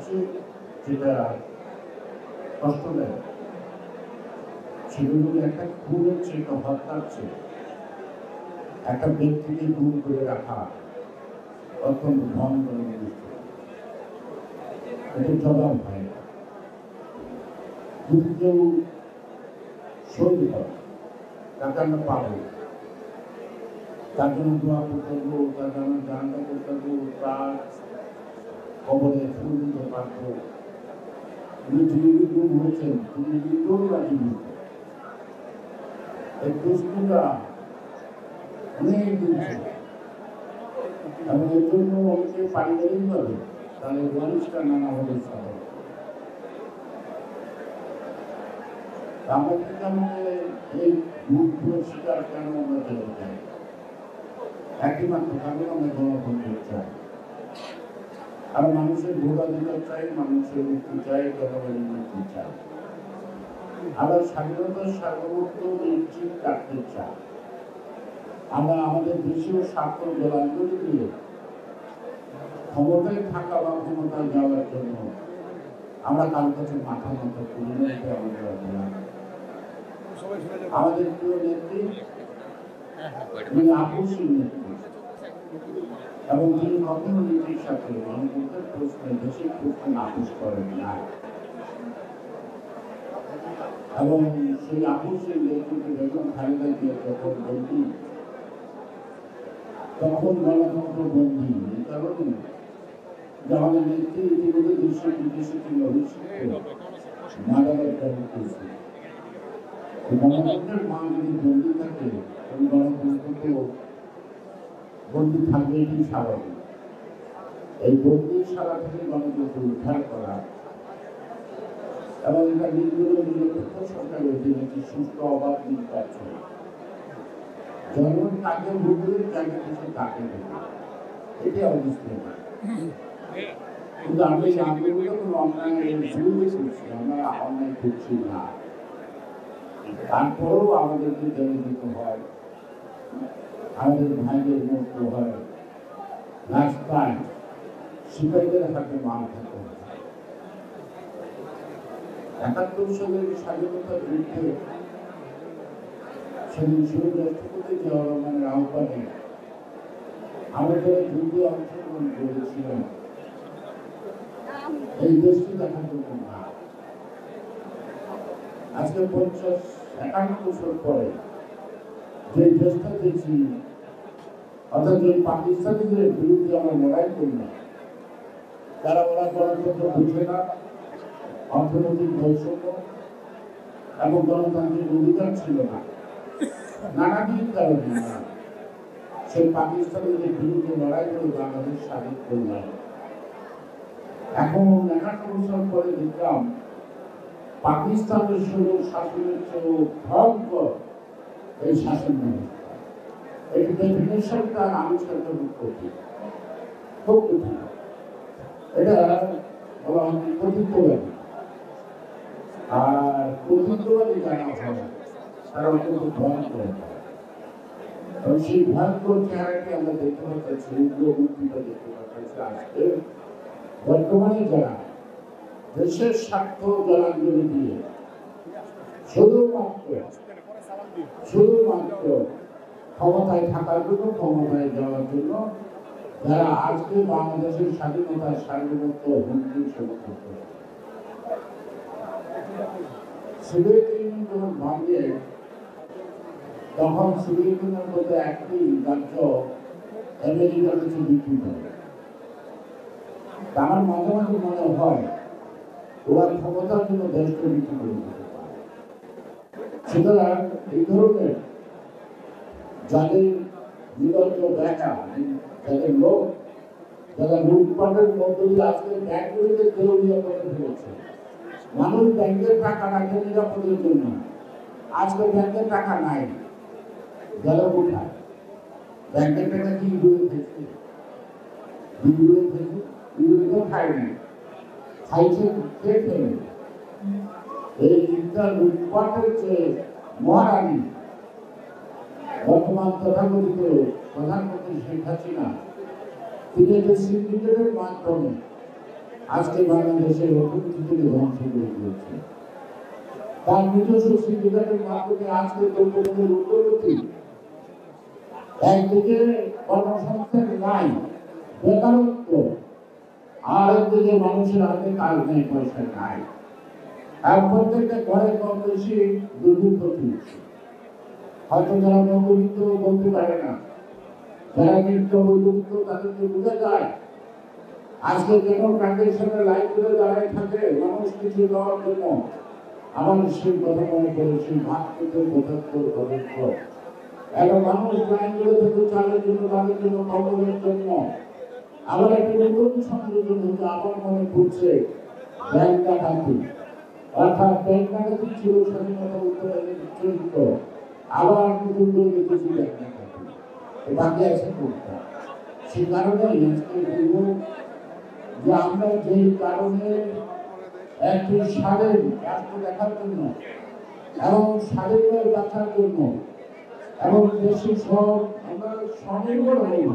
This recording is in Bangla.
সবচেয়ে যেটা কষ্ট দেয় সেগুলো একটা খুনের চেয়ে, একটা হত্যার চেয়ে একটা ব্যক্তিকে গুম করে রাখা অত্যন্ত ভয়ঙ্কর জিনিস। এটা জবাব হয় না। যদি কেউ শহীদ হয় তাকে আমরা পাবো, তার জন্য দোয়া করতে পারবো, তার জন্য জানলা করতে পারবো, তার কবরে ফুল দিতে পারবো। উনি যিনি গুম হয়েছেন তিনি নিজেও রাজি হয়েছেন। এই দুষ্কৃতরা অনেক দিন ছিল এবং এর জন্য অনেকে পারিবারিকভাবে তাদের ওয়ারিশটা নানাভাবে সফল। আমাদের আমাদের এই ভুল শিকার কেন আমরা চলে যাই? একই মাত্র কারণ আমরা গণতন্ত্র চাই, আর মানুষের ভোটাধিকার চাই, মানুষের মুক্তি চাই, জনগণের মুক্তি চাই, আবার স্বাধীনতার সার্বভৌমত্ব নিশ্চিত রাখতে চাই। আমরা আমাদের দেশীয় স্বার্থ জলাঞ্জলি দিয়ে ক্ষমতায় থাকা বা ক্ষমতায় যাওয়ার জন্য আমরা কারোর কাছে মাথা মতো তুলে নিতে আমাদের অপরাধ। আমাদের প্রিয় নেত্রী তিনি আপোষী নেত্রী এবং তিনি কখনো নীতির সাথে গণতন্ত্রের প্রশ্নে দেশের প্রশ্নে আপোষ করেন না এবং সেই আপোষী নেতৃত্বে বেগম খালেদা জিয়া যখন বন্দী, তখন গণতন্ত্র বন্দী। এই কারণে যে আমাদের নেত্রী ইতিমধ্যে দেশে বিদেশে তিনি অভিষিক্ত মাদালত করেছে। গণতন্ত্রের মা যদি বন্দী থাকে ওই গণতন্ত্রকেও বন্দী থাকবে, এটি স্বাভাবিক। এই বন্দিশালা থেকে গণতন্ত্র উদ্ধার করা এবং এটা নির্দলীয় নিরপেক্ষ সরকারের অধীনে একটি সুষ্ঠু অবাধ নির্বাচন, জনগণ তাকে ভোটের জায়গা থেকে তাকে দেবে, এটি অবস্থিত। কিন্তু আমি আন্দোলনে কোনো অন্যায় শুরু করছি, আমরা অন্যায় করছি না, তারপরেও আমাদেরকে জেনে দিতে হয়, আমাদের ভাইদের মুক্ত হয়, রাস্তায় শিকারীদের হাতে মার খেতে হয়। ৭১ সালের স্বাধীনতার যুদ্ধে সেদিন শহীদ রাষ্ট্রপতি জিয়াউর রহমানের আহ্বানে আমরা যারা যুদ্ধে অংশগ্রহণ করেছিলাম এই দেশটি দেখার জন্য না, আজকে ৫০-৫১ বছর পরে যে দেশটা দেখছি, অর্থাৎ যে পাকিস্তানিদের বিরুদ্ধে আমরা লড়াই করি না, তারা ওরা গণতন্ত্র বুঝে না, অর্থনৈতিক বৈষম্য এবং গণতান্ত্রিক অধিকার ছিল না, নানাবিধ কারণে সেই পাকিস্তানিদের বিরুদ্ধে লড়াই করে বাংলাদেশ স্বাধীন করলাম। এখন ৭১ বছর পরে দেখলাম পাকিস্তানের সঙ্গে শাসনের চেয়েও ভয়ঙ্কর এই শাসন ব্যবস্থা। এই ডেফিনেশনটা আবিষ্কার করতে কঠিন, খুব কঠিন। এটা বলা হয় কঠিনবাদী, আর কঠিনবাদী জানা হয় তারা অত্যন্ত ভয়ঙ্কর। এবং সেই ভয়ঙ্কর চেহারাটি আমরা দেখতে পাচ্ছি, উগ্রমুক্তিটা দেখতে পাচ্ছি। আজকে বর্তমানে যারা দেশের স্বার্থ জলাঞ্জলি দিয়ে শুধুমাত্র ক্ষমতায় থাকার জন্য, ক্ষমতায় যাওয়ার জন্য, যারা আজকে বাংলাদেশের স্বাধীনতার সার্বভৌমত্ব হুমকির সম্মুখীন করে, সোভিয়েত ইউনিয়ন যখন ভাঙে তখন সোভিয়েত ইউনিয়নের মধ্যে একটি রাজ্য আমেরিকার কাছে বিক্রি করে। আমার মাঝে মাঝে মনে হয় ওরা ক্ষমতার জন্য দেশকে বিক্রি করে দিতে পারে। সুতরাং এই ধরনের যাদের নিরজ্জ দেখা, যাদের লোক, যারা লুটপাটের মধ্য দিয়ে আজকে ব্যাংকগুলিকে দেউলিয়া করে ফেলেছে, মানুষ ব্যাংকের টাকা রাখে নিরাপদের জন্য, আজকে ব্যাংকের টাকা নাই, গেল কোথায়? ব্যাংকের টাকা কি ঘুরে থেকে তো খায় নাই, খাইছে খেয়ে ফেলে। এই ইন্টার লুটপাটের চেয়ে মহারানী বর্তমান তথাকথিত প্রধানমন্ত্রী শেখ হাসিনা, তিনি যে সিন্ডিকেটের মাধ্যমে আজকে বাংলাদেশের অর্থনীতিকে ধ্বংস করে দিয়েছে। তার নিজস্ব সিন্ডিকেটের মাধ্যমে আজকে দ্রব্যমূল্যের ঊর্ধ্বগতি, একদিকে কর্মসংস্থান নাই, বেকারত্ব, আর একদিকে মানুষের হাতে কাজ নেই, পয়সা নাই। আর প্রত্যেকটা ঘরে কম বেশি দুর্ভিক্ষ চলছে। হয়তো যারা মধ্যবিত্ত বলতে পারে না, যারা নিত্য মধ্যবিত্ত তাদেরকে বোঝা যায় আজকে কেন ট্রানজেকশনের লাইন করে দাঁড়ায় থাকে মানুষ কিছু দেওয়ার জন্য। আমার সেই কথা মনে করে সেই ভাত থেকে ৭৫ পর এখন মানুষ লাইন করে থাকে চালের জন্য, তাদের জন্য, খবরের জন্য। আবার একটা নতুন সংযোজন হচ্ছে, আমার মনে পড়ছে ব্যাংক ডাকাতি, অর্থাৎ ব্যাংক ডাকাতি ছিল স্বাধীনতা উত্তরের চরিত্র, আবার নতুন করে দেখেছি ব্যাংক ডাকাতি, বাকি আছে কোনটা। সে কারণে আজকে বলব যে আমরা যেই কারণে একটি স্বাধীন রাষ্ট্র দেখার জন্য এবং স্বাধীনভাবে বাঁচার জন্য এবং দেশের সব আমরা স্বনির্ভর হইব।